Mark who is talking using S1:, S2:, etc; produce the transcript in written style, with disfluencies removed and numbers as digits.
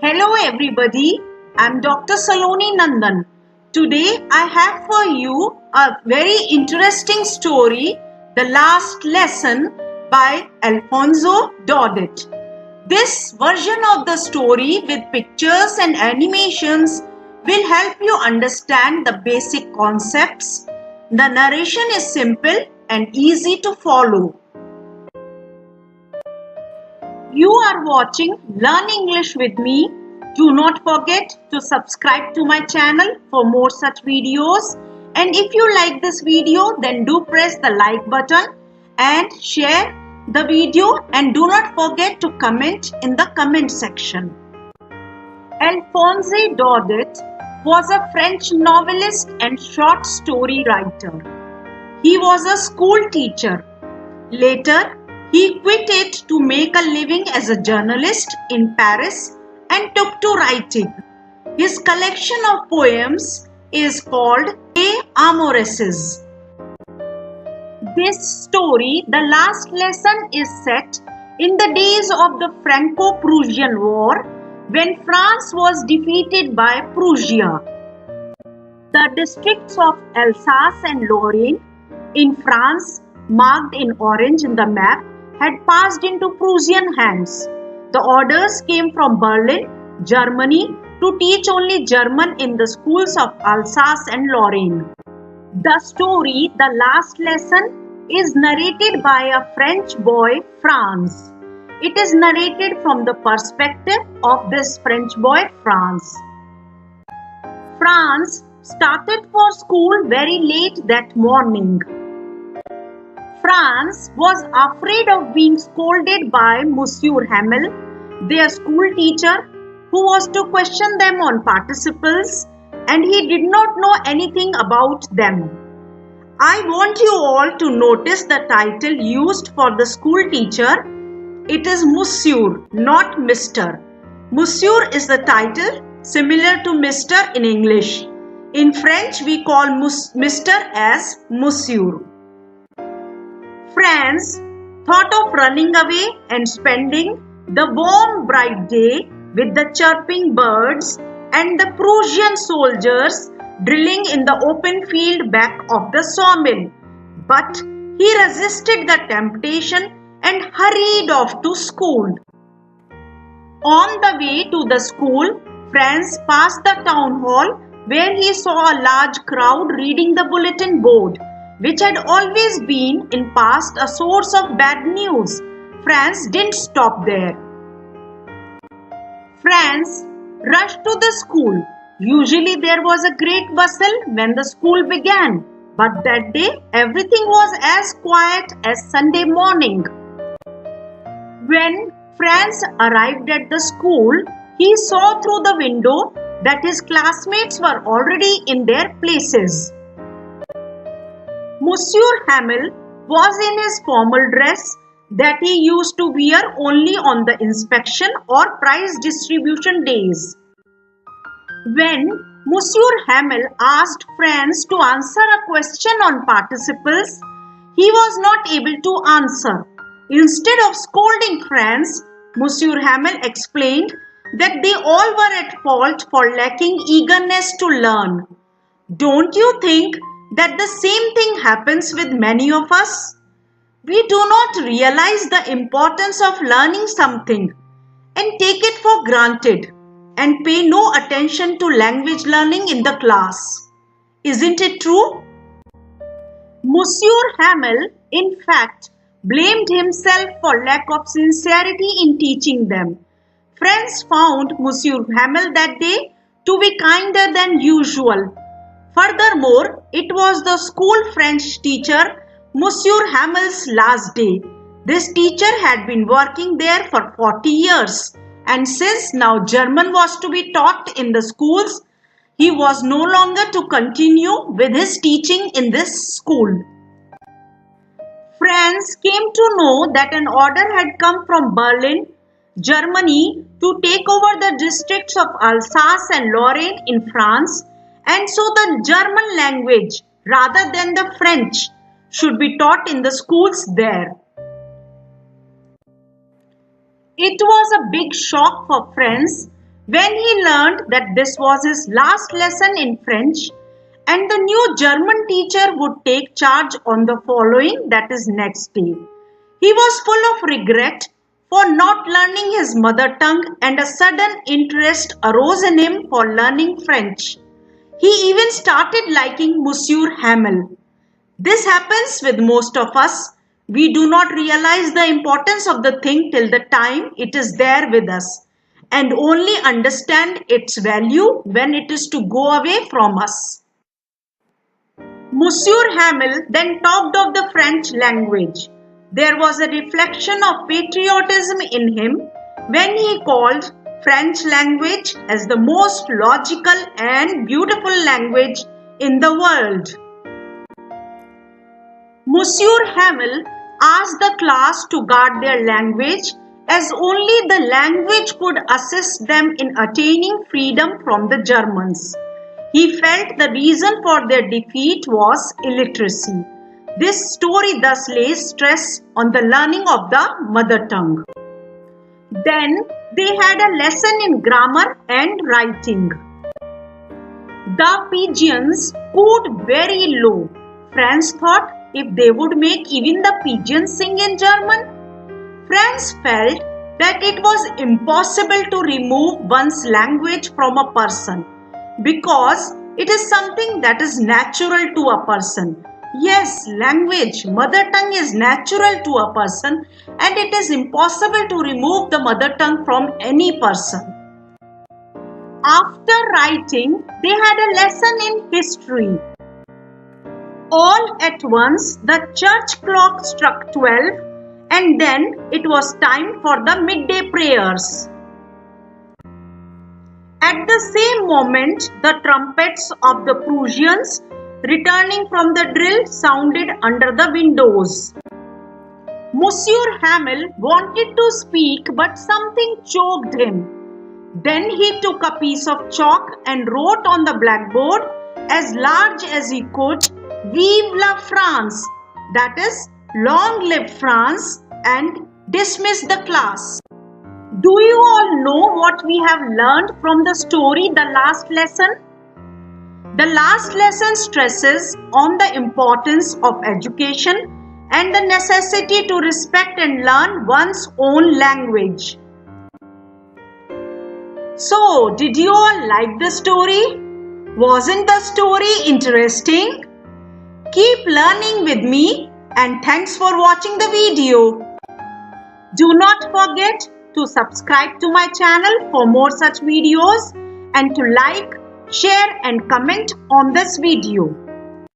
S1: Hello everybody, I'm Dr. Saloni Nandan. Today I have for you a very interesting story, The Last Lesson by Alfonso Daudet. This version of the story with pictures and animations will help you understand the basic concepts. The narration is simple and easy to follow. You are watching Learn English with me. Do not forget to subscribe to my channel for more such videos. And if you like this video, then do press the like button and share the video, and do not forget to comment in the comment section. Alphonse Daudet was a French novelist and short story writer. He was a school teacher. Later, he quit it to make a living as a journalist in Paris and took to writing. His collection of poems is called Les Amouresses. This story, The Last Lesson, is set in the days of the Franco-Prussian War when France was defeated by Prussia. The districts of Alsace and Lorraine in France, marked in orange in the map, had passed into Prussian hands. The orders came from Berlin, Germany, to teach only German in the schools of Alsace and Lorraine. The story, The Last Lesson, is narrated by a French boy, Franz. It is narrated from the perspective of this French boy, Franz. Franz started for school very late that morning. Franz was afraid of being scolded by Monsieur Hamel, their school teacher, who was to question them on participles, and he did not know anything about them. I want you all to notice the title used for the school teacher. It is Monsieur, not Mr. Monsieur is the title, similar to Mr. in English. In French, we call Mr. as Monsieur. Franz thought of running away and spending the warm bright day with the chirping birds and the Prussian soldiers drilling in the open field back of the sawmill. But he resisted the temptation and hurried off to school. On the way to the school, Franz passed the town hall where he saw a large crowd reading the bulletin board, which had always been in past a source of bad news. Franz didn't stop there. Franz rushed to the school. Usually there was a great bustle when the school began, but that day everything was as quiet as Sunday morning. When Franz arrived at the school, he saw through the window that his classmates were already in their places. Monsieur Hamel was in his formal dress that he used to wear only on the inspection or prize distribution days. When Monsieur Hamel asked Franz to answer a question on participles, he was not able to answer. Instead of scolding Franz, Monsieur Hamel explained that they all were at fault for lacking eagerness to learn. Don't you think that the same thing happens with many of us? We do not realize the importance of learning something and take it for granted and pay no attention to language learning in the class. Isn't it true? Monsieur Hamel, in fact, blamed himself for lack of sincerity in teaching them. Franz found Monsieur Hamel that day to be kinder than usual. Furthermore, it was the school French teacher, Monsieur Hamel's last day. This teacher had been working there for 40 years, and since now German was to be taught in the schools, he was no longer to continue with his teaching in this school. Franz came to know that an order had come from Berlin, Germany, to take over the districts of Alsace and Lorraine in France, and so the German language rather than the French should be taught in the schools there. It was a big shock for Franz When he learned that this was his last lesson in French and the new German teacher would take charge on the following, that is next day, he was full of regret for not learning his mother tongue, and a sudden interest arose in him for learning French. He even started liking Monsieur Hamel. This happens with most of us. We do not realize the importance of the thing till the time it is there with us, and only understand its value when it is to go away from us. Monsieur Hamel then talked of the French language. There was a reflection of patriotism in him when he called French language as the most logical and beautiful language in the world. Monsieur Hamel asked the class to guard their language, as only the language could assist them in attaining freedom from the Germans. He felt the reason for their defeat was illiteracy. This story thus lays stress on the learning of the mother tongue. Then they had a lesson in grammar and writing. The pigeons cooed very low. Franz thought if they would make even the pigeons sing in German. Franz felt that it was impossible to remove one's language from a person because it is something that is natural to a person. Yes, language, mother tongue is natural to a person, and it is impossible to remove the mother tongue from any person. After writing, they had a lesson in history. All at once, the church clock struck 12, and then it was time for the midday prayers. At the same moment, the trumpets of the Prussians returning from the drill sounded under the windows. Monsieur Hamel wanted to speak, but something choked him. Then he took a piece of chalk and wrote on the blackboard as large as he could, "Vive la France," that is, "Long live France," and dismissed the class. Do you all know what we have learned from the story, The Last Lesson? The last lesson stresses on the importance of education and the necessity to respect and learn one's own language. So, did you all like the story? Wasn't the story interesting? Keep learning with me, and thanks for watching the video. Do not forget to subscribe to my channel for more such videos and to like, share and comment on this video.